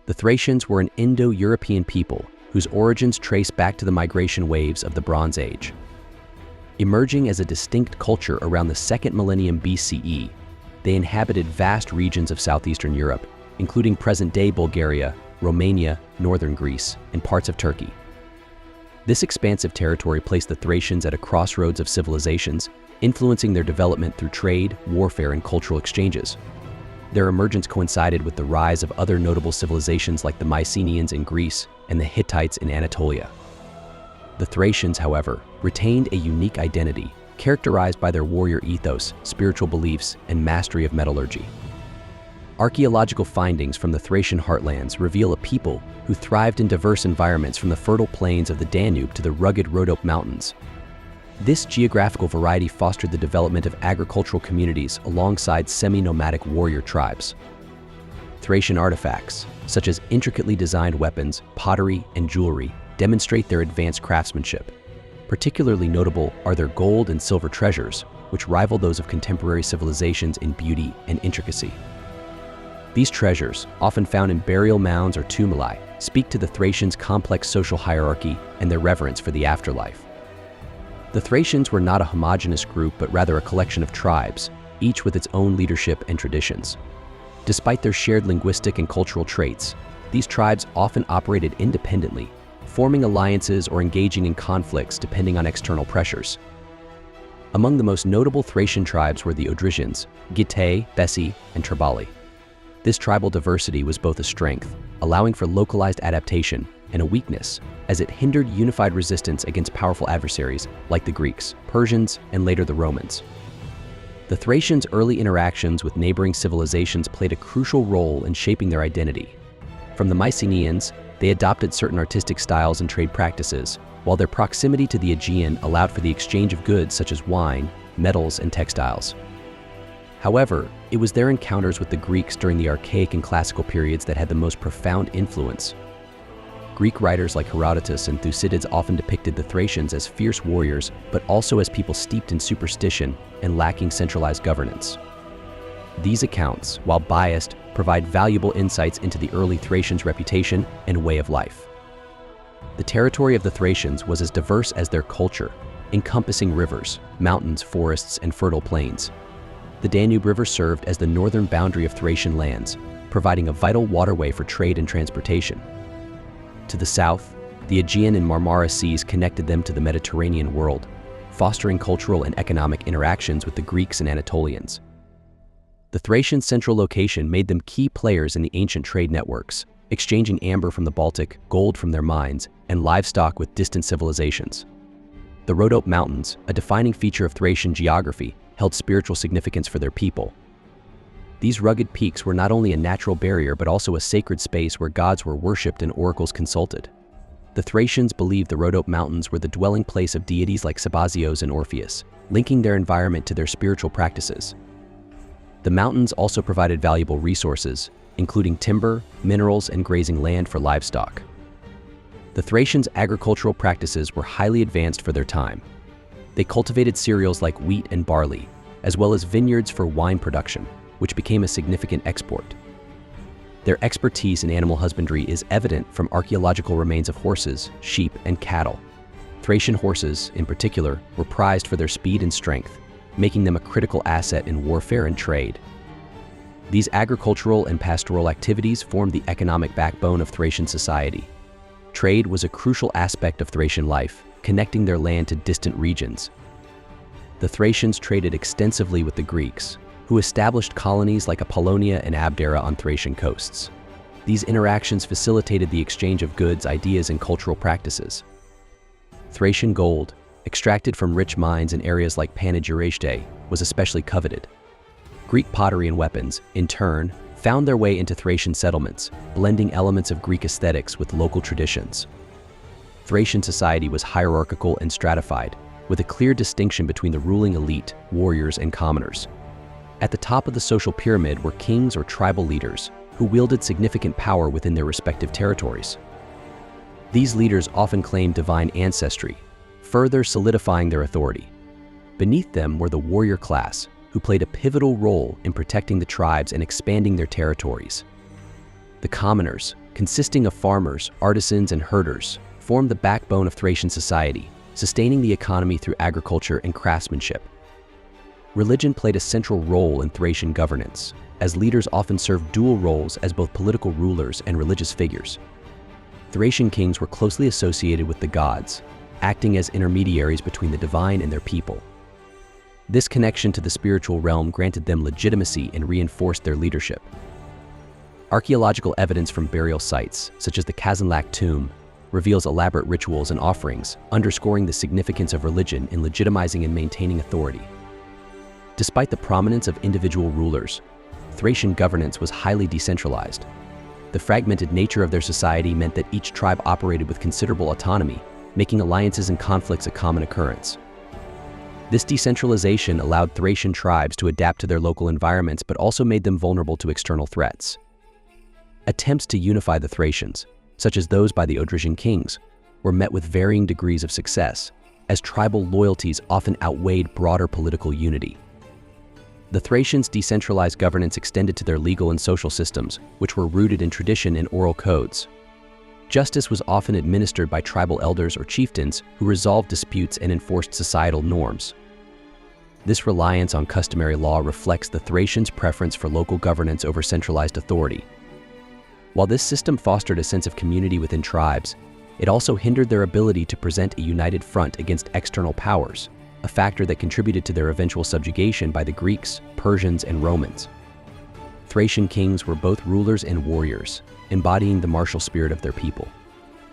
The Thracians were an Indo-European people whose origins trace back to the migration waves of the Bronze Age. Emerging as a distinct culture around the 2nd millennium BCE, they inhabited vast regions of southeastern Europe, including present-day Bulgaria, Romania, northern Greece, and parts of Turkey. This expansive territory placed the Thracians at a crossroads of civilizations, influencing their development through trade, warfare, and cultural exchanges. Their emergence coincided with the rise of other notable civilizations like the Mycenaeans in Greece and the Hittites in Anatolia. The Thracians, however, retained a unique identity, characterized by their warrior ethos, spiritual beliefs, and mastery of metallurgy. Archaeological findings from the Thracian heartlands reveal a people who thrived in diverse environments from the fertile plains of the Danube to the rugged Rhodope Mountains. This geographical variety fostered the development of agricultural communities alongside semi-nomadic warrior tribes. Thracian artifacts, such as intricately designed weapons, pottery, and jewelry, demonstrate their advanced craftsmanship. Particularly notable are their gold and silver treasures, which rival those of contemporary civilizations in beauty and intricacy. These treasures, often found in burial mounds or tumuli, speak to the Thracians' complex social hierarchy and their reverence for the afterlife. The Thracians were not a homogeneous group, but rather a collection of tribes, each with its own leadership and traditions. Despite their shared linguistic and cultural traits, these tribes often operated independently, forming alliances or engaging in conflicts depending on external pressures. Among the most notable Thracian tribes were the Odrysians, Getae, Bessi, and Tribali. This tribal diversity was both a strength, allowing for localized adaptation, and a weakness, as it hindered unified resistance against powerful adversaries like the Greeks, Persians, and later the Romans. The Thracians' early interactions with neighboring civilizations played a crucial role in shaping their identity. From the Mycenaeans, they adopted certain artistic styles and trade practices, while their proximity to the Aegean allowed for the exchange of goods such as wine, metals, and textiles. However, it was their encounters with the Greeks during the archaic and classical periods that had the most profound influence. Greek writers like Herodotus and Thucydides often depicted the Thracians as fierce warriors, but also as people steeped in superstition and lacking centralized governance. These accounts, while biased, provide valuable insights into the early Thracians' reputation and way of life. The territory of the Thracians was as diverse as their culture, encompassing rivers, mountains, forests, and fertile plains. The Danube River served as the northern boundary of Thracian lands, providing a vital waterway for trade and transportation. To the south, the Aegean and Marmara Seas connected them to the Mediterranean world, fostering cultural and economic interactions with the Greeks and Anatolians. The Thracians' central location made them key players in the ancient trade networks, exchanging amber from the Baltic, gold from their mines, and livestock with distant civilizations. The Rhodope Mountains, a defining feature of Thracian geography, held spiritual significance for their people. These rugged peaks were not only a natural barrier but also a sacred space where gods were worshipped and oracles consulted. The Thracians believed the Rhodope Mountains were the dwelling place of deities like Sabazios and Orpheus, linking their environment to their spiritual practices. The mountains also provided valuable resources, including timber, minerals, and grazing land for livestock. The Thracians' agricultural practices were highly advanced for their time. They cultivated cereals like wheat and barley, as well as vineyards for wine production, which became a significant export. Their expertise in animal husbandry is evident from archaeological remains of horses, sheep, and cattle. Thracian horses, in particular, were prized for their speed and strength, making them a critical asset in warfare and trade. These agricultural and pastoral activities formed the economic backbone of Thracian society. Trade was a crucial aspect of Thracian life, connecting their land to distant regions. The Thracians traded extensively with the Greeks, who established colonies like Apollonia and Abdera on Thracian coasts. These interactions facilitated the exchange of goods, ideas, and cultural practices. Thracian gold, extracted from rich mines in areas like Panegyriaste, was especially coveted. Greek pottery and weapons, in turn, found their way into Thracian settlements, blending elements of Greek aesthetics with local traditions. Thracian society was hierarchical and stratified, with a clear distinction between the ruling elite, warriors, and commoners. At the top of the social pyramid were kings or tribal leaders, who wielded significant power within their respective territories. These leaders often claimed divine ancestry, further solidifying their authority. Beneath them were the warrior class, who played a pivotal role in protecting the tribes and expanding their territories. The commoners, consisting of farmers, artisans, and herders, formed the backbone of Thracian society, sustaining the economy through agriculture and craftsmanship. Religion played a central role in Thracian governance, as leaders often served dual roles as both political rulers and religious figures. Thracian kings were closely associated with the gods, acting as intermediaries between the divine and their people. This connection to the spiritual realm granted them legitimacy and reinforced their leadership. Archaeological evidence from burial sites, such as the Kazanlak tomb, reveals elaborate rituals and offerings, underscoring the significance of religion in legitimizing and maintaining authority. Despite the prominence of individual rulers, Thracian governance was highly decentralized. The fragmented nature of their society meant that each tribe operated with considerable autonomy, making alliances and conflicts a common occurrence. This decentralization allowed Thracian tribes to adapt to their local environments but also made them vulnerable to external threats. Attempts to unify the Thracians, such as those by the Odrysian kings, were met with varying degrees of success, as tribal loyalties often outweighed broader political unity. The Thracians' decentralized governance extended to their legal and social systems, which were rooted in tradition and oral codes. Justice was often administered by tribal elders or chieftains who resolved disputes and enforced societal norms. This reliance on customary law reflects the Thracians' preference for local governance over centralized authority. While this system fostered a sense of community within tribes, it also hindered their ability to present a united front against external powers, a factor that contributed to their eventual subjugation by the Greeks, Persians, and Romans. Thracian kings were both rulers and warriors, embodying the martial spirit of their people.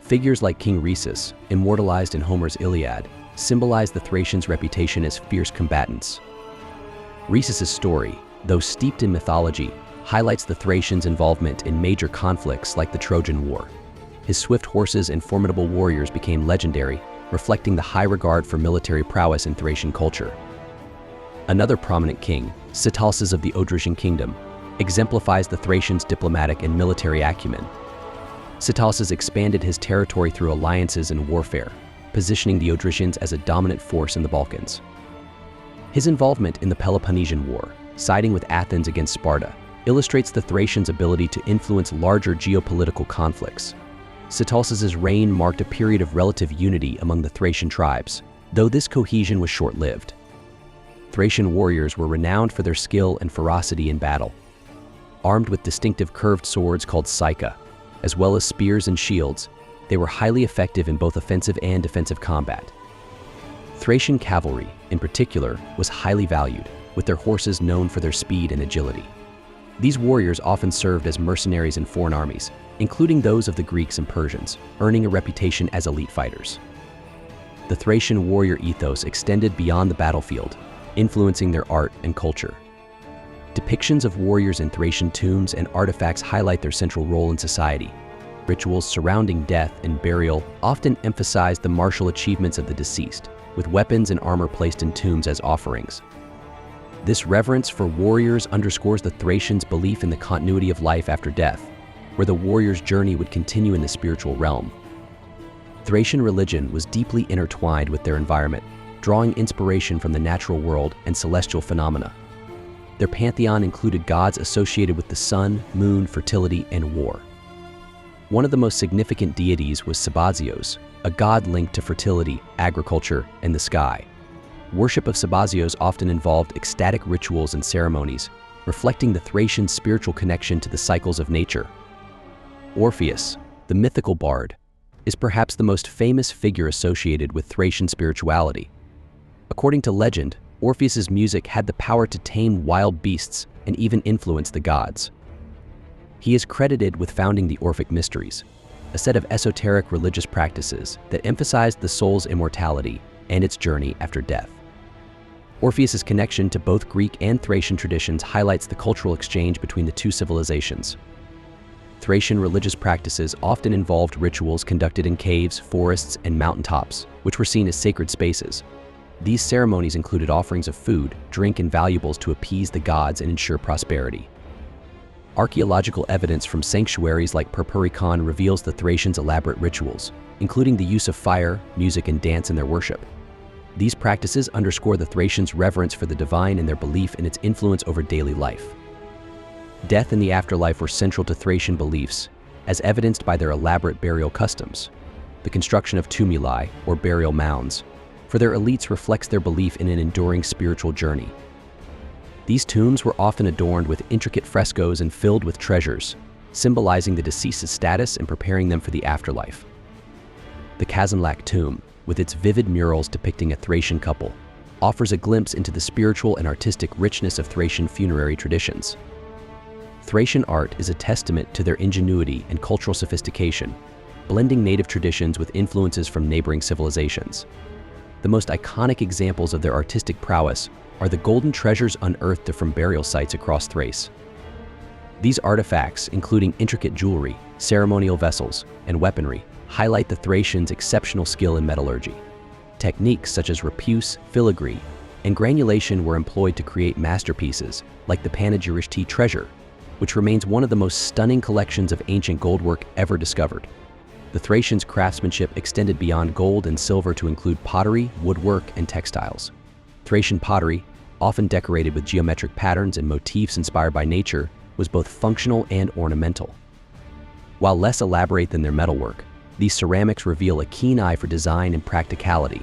Figures like King Rhesus, immortalized in Homer's Iliad, symbolize the Thracians' reputation as fierce combatants. Rhesus's story, though steeped in mythology, highlights the Thracians' involvement in major conflicts like the Trojan War. His swift horses and formidable warriors became legendary, reflecting the high regard for military prowess in Thracian culture. Another prominent king, Sitalces of the Odrysian kingdom, exemplifies the Thracians' diplomatic and military acumen. Sitalces expanded his territory through alliances and warfare, positioning the Odrysians as a dominant force in the Balkans. His involvement in the Peloponnesian War, siding with Athens against Sparta, illustrates the Thracians' ability to influence larger geopolitical conflicts. Sitalces' reign marked a period of relative unity among the Thracian tribes, though this cohesion was short-lived. Thracian warriors were renowned for their skill and ferocity in battle. Armed with distinctive curved swords called psycha, as well as spears and shields, they were highly effective in both offensive and defensive combat. Thracian cavalry, in particular, was highly valued, with their horses known for their speed and agility. These warriors often served as mercenaries in foreign armies, including those of the Greeks and Persians, earning a reputation as elite fighters. The Thracian warrior ethos extended beyond the battlefield, influencing their art and culture. Depictions of warriors in Thracian tombs and artifacts highlight their central role in society. Rituals surrounding death and burial often emphasize the martial achievements of the deceased, with weapons and armor placed in tombs as offerings. This reverence for warriors underscores the Thracians' belief in the continuity of life after death, where the warrior's journey would continue in the spiritual realm. Thracian religion was deeply intertwined with their environment, drawing inspiration from the natural world and celestial phenomena. Their pantheon included gods associated with the sun, moon, fertility, and war. One of the most significant deities was Sabazios, a god linked to fertility, agriculture, and the sky. Worship of Sabazios often involved ecstatic rituals and ceremonies, reflecting the Thracian spiritual connection to the cycles of nature. Orpheus, the mythical bard, is perhaps the most famous figure associated with Thracian spirituality. According to legend, Orpheus's music had the power to tame wild beasts and even influence the gods. He is credited with founding the Orphic Mysteries, a set of esoteric religious practices that emphasized the soul's immortality and its journey after death. Orpheus's connection to both Greek and Thracian traditions highlights the cultural exchange between the two civilizations. Thracian religious practices often involved rituals conducted in caves, forests, and mountaintops, which were seen as sacred spaces. These ceremonies included offerings of food, drink, and valuables to appease the gods and ensure prosperity. Archaeological evidence from sanctuaries like Purpurikon reveals the Thracians' elaborate rituals, including the use of fire, music, and dance in their worship. These practices underscore the Thracians' reverence for the divine and their belief in its influence over daily life. Death and the afterlife were central to Thracian beliefs, as evidenced by their elaborate burial customs. The construction of tumuli, or burial mounds, for their elites reflects their belief in an enduring spiritual journey. These tombs were often adorned with intricate frescoes and filled with treasures, symbolizing the deceased's status and preparing them for the afterlife. The Kazanlak tomb, with its vivid murals depicting a Thracian couple, offers a glimpse into the spiritual and artistic richness of Thracian funerary traditions. Thracian art is a testament to their ingenuity and cultural sophistication, blending native traditions with influences from neighboring civilizations. The most iconic examples of their artistic prowess are the golden treasures unearthed from burial sites across Thrace. These artifacts, including intricate jewelry, ceremonial vessels, and weaponry, highlight the Thracians' exceptional skill in metallurgy. Techniques such as repousse, filigree, and granulation were employed to create masterpieces like the Panegyrishti treasure, which remains one of the most stunning collections of ancient goldwork ever discovered. The Thracians' craftsmanship extended beyond gold and silver to include pottery, woodwork, and textiles. Thracian pottery, often decorated with geometric patterns and motifs inspired by nature, was both functional and ornamental. While less elaborate than their metalwork, these ceramics reveal a keen eye for design and practicality.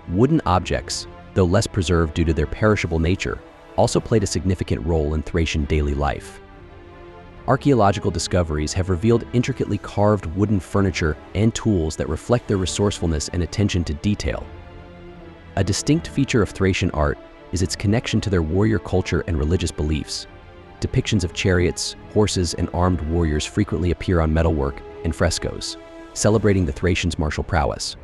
Wooden objects, though less preserved due to their perishable nature, also played a significant role in Thracian daily life. Archaeological discoveries have revealed intricately carved wooden furniture and tools that reflect their resourcefulness and attention to detail. A distinct feature of Thracian art is its connection to their warrior culture and religious beliefs. Depictions of chariots, horses, and armed warriors frequently appear on metalwork and frescoes, celebrating the Thracians' martial prowess.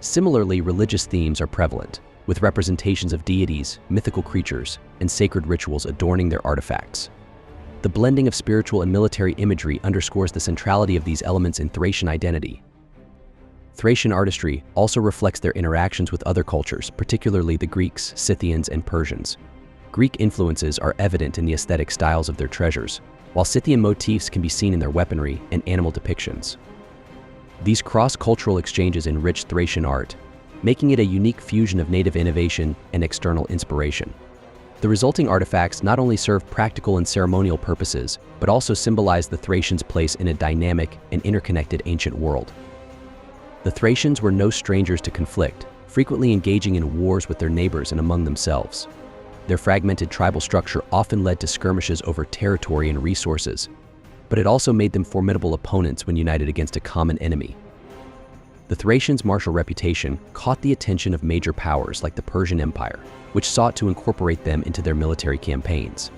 Similarly, religious themes are prevalent, with representations of deities, mythical creatures, and sacred rituals adorning their artifacts. The blending of spiritual and military imagery underscores the centrality of these elements in Thracian identity. Thracian artistry also reflects their interactions with other cultures, particularly the Greeks, Scythians, and Persians. Greek influences are evident in the aesthetic styles of their treasures, while Scythian motifs can be seen in their weaponry and animal depictions. These cross-cultural exchanges enrich Thracian art, making it a unique fusion of native innovation and external inspiration. The resulting artifacts not only serve practical and ceremonial purposes, but also symbolize the Thracians' place in a dynamic and interconnected ancient world. The Thracians were no strangers to conflict, frequently engaging in wars with their neighbors and among themselves. Their fragmented tribal structure often led to skirmishes over territory and resources, but it also made them formidable opponents when united against a common enemy. The Thracians' martial reputation caught the attention of major powers like the Persian Empire, which sought to incorporate them into their military campaigns.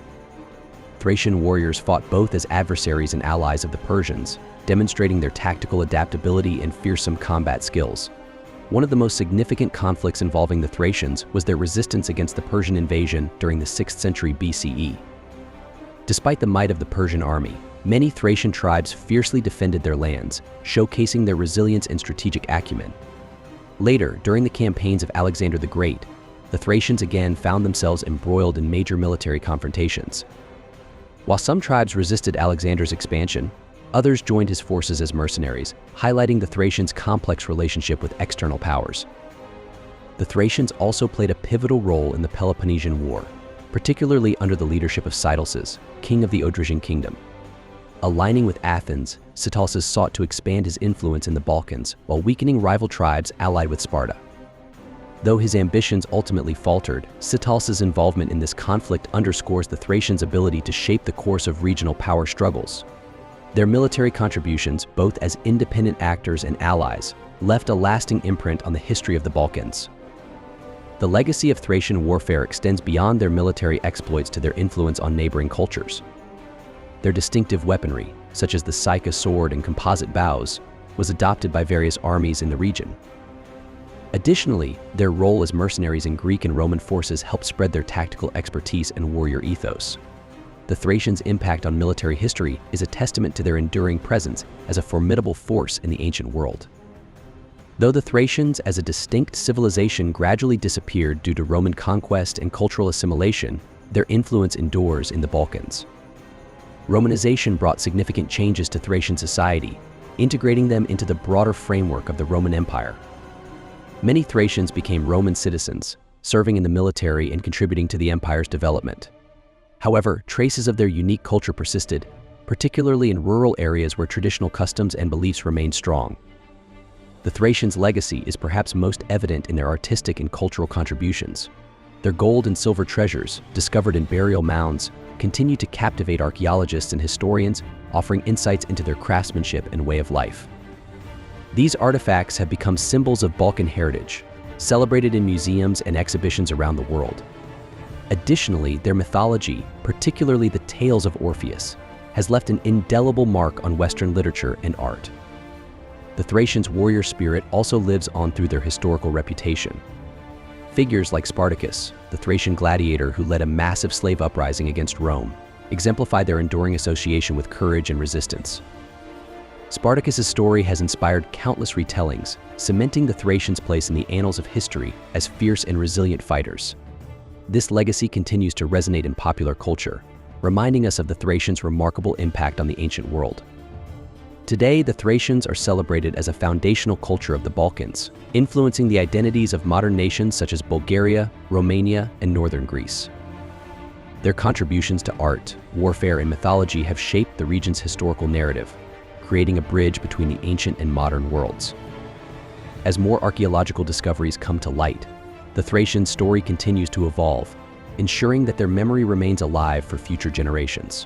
Thracian warriors fought both as adversaries and allies of the Persians, demonstrating their tactical adaptability and fearsome combat skills. One of the most significant conflicts involving the Thracians was their resistance against the Persian invasion during the 6th century BCE. Despite the might of the Persian army, many Thracian tribes fiercely defended their lands, showcasing their resilience and strategic acumen. Later, during the campaigns of Alexander the Great, the Thracians again found themselves embroiled in major military confrontations. While some tribes resisted Alexander's expansion, others joined his forces as mercenaries, highlighting the Thracians' complex relationship with external powers. The Thracians also played a pivotal role in the Peloponnesian War, particularly under the leadership of Sitalces, king of the Odrysian kingdom. Aligning with Athens, Sitalces sought to expand his influence in the Balkans while weakening rival tribes allied with Sparta. Though his ambitions ultimately faltered, Sitalces' involvement in this conflict underscores the Thracians' ability to shape the course of regional power struggles. Their military contributions, both as independent actors and allies, left a lasting imprint on the history of the Balkans. The legacy of Thracian warfare extends beyond their military exploits to their influence on neighboring cultures. Their distinctive weaponry, such as the Psyche sword and composite bows, was adopted by various armies in the region. Additionally, their role as mercenaries in Greek and Roman forces helped spread their tactical expertise and warrior ethos. The Thracians' impact on military history is a testament to their enduring presence as a formidable force in the ancient world. Though the Thracians as a distinct civilization gradually disappeared due to Roman conquest and cultural assimilation, their influence endures in the Balkans. Romanization brought significant changes to Thracian society, integrating them into the broader framework of the Roman Empire. Many Thracians became Roman citizens, serving in the military and contributing to the empire's development. However, traces of their unique culture persisted, particularly in rural areas where traditional customs and beliefs remain strong. The Thracians' legacy is perhaps most evident in their artistic and cultural contributions. Their gold and silver treasures, discovered in burial mounds, continue to captivate archaeologists and historians, offering insights into their craftsmanship and way of life. These artifacts have become symbols of Balkan heritage, celebrated in museums and exhibitions around the world. Additionally, their mythology, particularly the tales of Orpheus, has left an indelible mark on Western literature and art. The Thracians' warrior spirit also lives on through their historical reputation. Figures like Spartacus, the Thracian gladiator who led a massive slave uprising against Rome, exemplify their enduring association with courage and resistance. Spartacus's story has inspired countless retellings, cementing the Thracians' place in the annals of history as fierce and resilient fighters. This legacy continues to resonate in popular culture, reminding us of the Thracians' remarkable impact on the ancient world. Today, the Thracians are celebrated as a foundational culture of the Balkans, influencing the identities of modern nations such as Bulgaria, Romania, and northern Greece. Their contributions to art, warfare, and mythology have shaped the region's historical narrative, creating a bridge between the ancient and modern worlds. As more archaeological discoveries come to light, the Thracian story continues to evolve, ensuring that their memory remains alive for future generations.